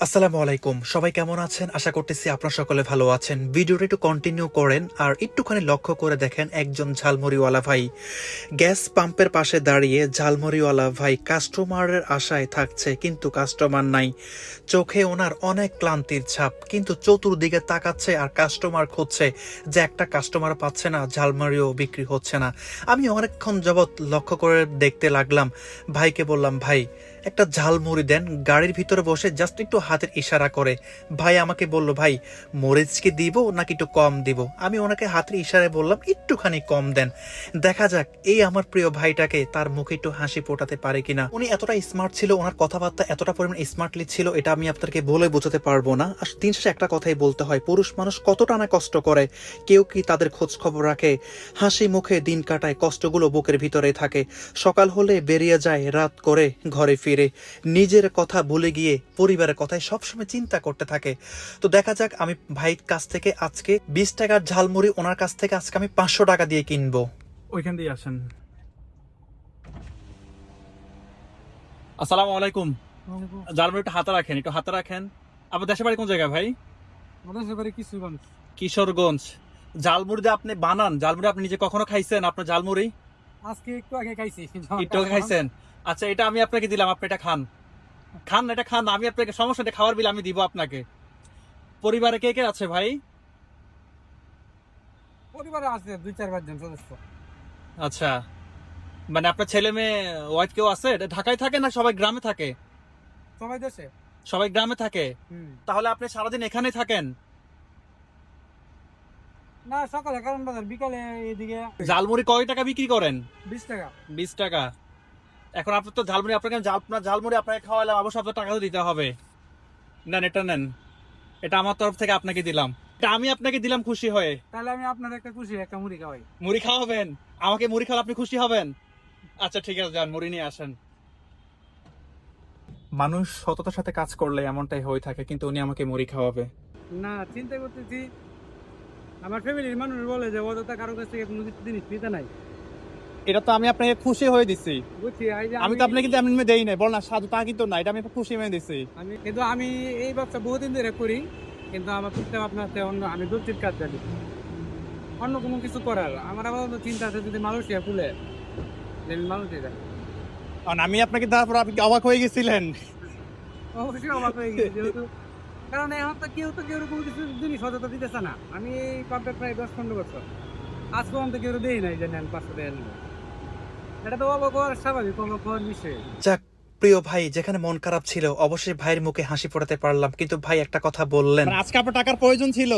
আসসালামু আলাইকুম, সবাই কেমন আছেন? আশা করতেছি আপনারা সকলে ভালো আছেন। ভিডিওটা একটু কন্টিনিউ করেন আর একটুখানি লক্ষ্য করে দেখেন, একজন ঝালমুড়িওয়ালা ভাই গ্যাস পাম্পের পাশে দাঁড়িয়ে ঝালমুড়িওয়ালা ভাই কাস্টমারের আশায় থাকছে, কিন্তু কাস্টমার নাই। চোখে ওনার অনেক ক্লান্তির ছাপ, কিন্তু চতুর্দিকে তাকাচ্ছে আর কাস্টমার খুঁজছে, যে একটা কাস্টমার পাচ্ছে না, ঝালমুড়িও বিক্রি হচ্ছে না। আমি অনেকক্ষণ যাবৎ লক্ষ্য করে দেখতে লাগলাম। ভাইকে বললাম, ভাই একটা ঝালমুড়ি দেন। গাড়ির ভিতরে বসে জাস্ট একটু হাতের ইশারা করে ভাই আমাকে বলল, ভাই মরিচ কি দিব নাকি একটু কম দিব? আমি ওনাকে হাতের ইশারায় বললাম একটুখানি কম দেন। দেখা যাক এই আমার প্রিয় ভাইটাকে তার মুখে একটু হাসি ফোটাতে পারে কিনা। উনি এতটা স্মার্ট ছিল, ওনার কথাবার্তা এতটা পরিমাণ স্মার্টলি ছিল, এটা আমি আপনাকে বলে বোঝাতে পারবো না। আর দিন শেষে একটা কথাই বলতে হয়, পুরুষ মানুষ কতটা না কষ্ট করে, কেউ কি তাদের খোঁজ খবর রাখে? হাসি মুখে দিন কাটায়, কষ্টগুলো বুকের ভিতরে থাকে। সকাল হলে বেরিয়ে যায়, রাত করে ঘরে ফিরে নিজের কথা ভুলে গিয়ে পরিবারের কথাই সবসময় চিন্তা করতে থাকে। তো দেখা যাক, আমি ভাইয়ের কাছ থেকে আজকে 20 টাকার ঝালমুড়ি ওনার কাছ থেকে আজকে আমি 500 টাকা দিয়ে কিনবো। ওইখান দিয়ে আসেন। আসসালামু আলাইকুম। ঝালমুড়ি একটু হাতে রাখেন, একটু হাতে রাখেন। আপনার দেশের বাড়ি কোন জায়গায় ভাই? কিশোরগঞ্জ। কিশোরগঞ্জ। ঝালমুড়ি যে আপনি বানান, ঝালমুড়ি আপনি নিজে কখনো খাইছেন? আপনার ঝালমুড়ি আজকে একটু আগে খাইছি। একটু আগে খাইছেন? আচ্ছা, এটা আমি আপনাকে দিলাম, আপনি এটা খান। খান না, এটা খান। আমি আপনাকে, সমস্যা নেই, খাওয়ার বিল আমি দিব আপনাকে। পরিবারে কে কে আছে ভাই? পরিবারে আছে 2-4 জন সদস্য। আচ্ছা, মানে আপনার ছেলে মেয়ে ওয়াইফ কেউ আছে? এটা ঢাকায় থাকে না সবাই গ্রামে থাকে? সবাই দেশে। সবাই গ্রামে থাকে। তাহলে আপনি সারাদিন এখানেই থাকেন? না, সকালে কারণ বাজার, বিকালে এদিকে ঝালমুড়ি কয় টাকা বিক্রি করেন? 20 টাকা। 20 টাকা। এখন আপনার তো ঝালমুড়ি, আপনাকে আপনার ঝালমুড়ি আপনাকে খাওয়ালাম, অবশ্যই আপনার টাকা তো দিতে হবে। নেন, এটা নেন, এটা আমার তরফ থেকে আপনাকে দিলাম। এটা আমি আপনাকে দিলাম খুশি হয়ে। তাহলে আমি আপনার একটা খুশি একটা মুড়ি খাওয়াই। মুড়ি খাওয়াবেন? আমাকে মুড়ি খাওয়ালে আপনি খুশি হবেন? আচ্ছা ঠিক আছে, যান মুড়ি নিয়ে আসেন। মানুষ সততার সাথে কাজ করলে এমনটাই হয়ে থাকে, কিন্তু উনি আমাকে মুড়ি খাওয়াবে। না, চিন্তা করতেছি, আমার ফ্যামিলির মানুষ বলে যে অযথা কারো কাছ থেকে কোনো জিনিস নিতে নাই। এটা তো আমি আপনাকে খুশি হয়ে দিছি। বুঝছি, এই যে আমি তো আপনাকে কিন্তু এমনি দেই নাই, বল না সাধু তা কিন্তু না, এটা আমি খুশি হয়ে দিছি। আমি এই ব্যবসা বহুদিন ধরে করি, কিন্তু আমার চিন্তা ভাবনা আছে অন্য, আমি দর্জির কাজ জানি, অন্য কোনো কিছু করার আমার আবার চিন্তা আছে যদি মালয়েশিয়া খুলে মালয়েশিয়া। কারণ আমি আপনাকে তারপর আপনি কি অবাক হয়ে গেছিলেন? অবশ্যই অবাক হয়ে গেছি, যেহেতু কারণ এখন তো কেউ এরকম কিছু জিনিস সততা দিতেছে না। আমি এই পাম্পে প্রায় 10-15 বছর, আজ পর্যন্ত কেউ দেই নাই যে নেন 500 টাকা নেন। এটা তো অবাক হওয়ার স্বাভাবিক, অবাক হওয়ার বিষয়। যাক, প্রিয় ভাই যেখানে মন খারাপ ছিল, অবশ্যই ভাইয়ের মুখে হাসি ফোটাতে পারলাম। কিন্তু ভাই একটা কথা বললেন, আজকে আপনার টাকার প্রয়োজন ছিল।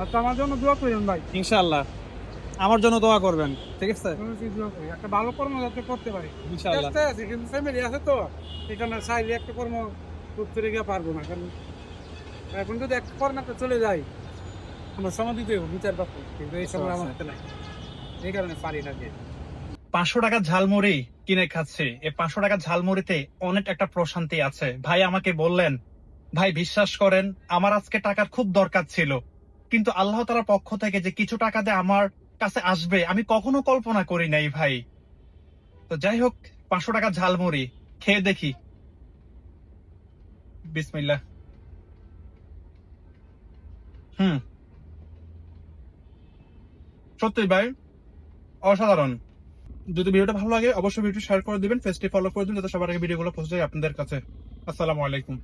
আচ্ছা, আমার জন্য দোয়া করেন ভাই। ইনশাআল্লাহ আমার জন্য দোয়া করবেন, ঠিক আছে? দোয়া করি একটা ভালো কর্ম যাতে করতে পারি ইনশাআল্লাহ। চেষ্টা আছে, কিন্তু ফ্যামিলি আছে তো, এখানে চাইলে একটা কর্ম করতে গিয়ে পারবো না। কারণ এখন যদি একটা কর্মে চলে যাই, আমার সময় দিতে হবে বিচার পাবো, কিন্তু এই সময় আমার হাতে নাই, এই কারণে পারি না। যে 500 টাকার ঝালমুড়ি কিনে খাচ্ছি, এই 500 টাকার ঝালমুড়িতে অনেক একটা প্রশান্তি আছে। ভাই আমাকে বললেন, ভাই বিশ্বাস করেন আমার আজকে টাকার খুব দরকার ছিল, কিন্তু আল্লাহ তাআলার পক্ষ থেকে যে কিছু টাকা দিয়ে আমার কাছে আসবে আমি কখনো কল্পনা করি নাই ভাই। তো যাই হোক, 500 টাকার ঝালমুড়ি খেয়ে দেখি। বিসমিল্লাহ। সত্যি ভাই অসাধারণ। যদি ভিডিওটা ভালো লাগে অবশ্যই ভিডিও শেয়ার করে দিবেন, পেজটি ফলো করে দিন, যাতে সবার আগে ভিডিওগুলো পৌঁছে যায় আপনাদের কাছে। আসসালামু আলাইকুম।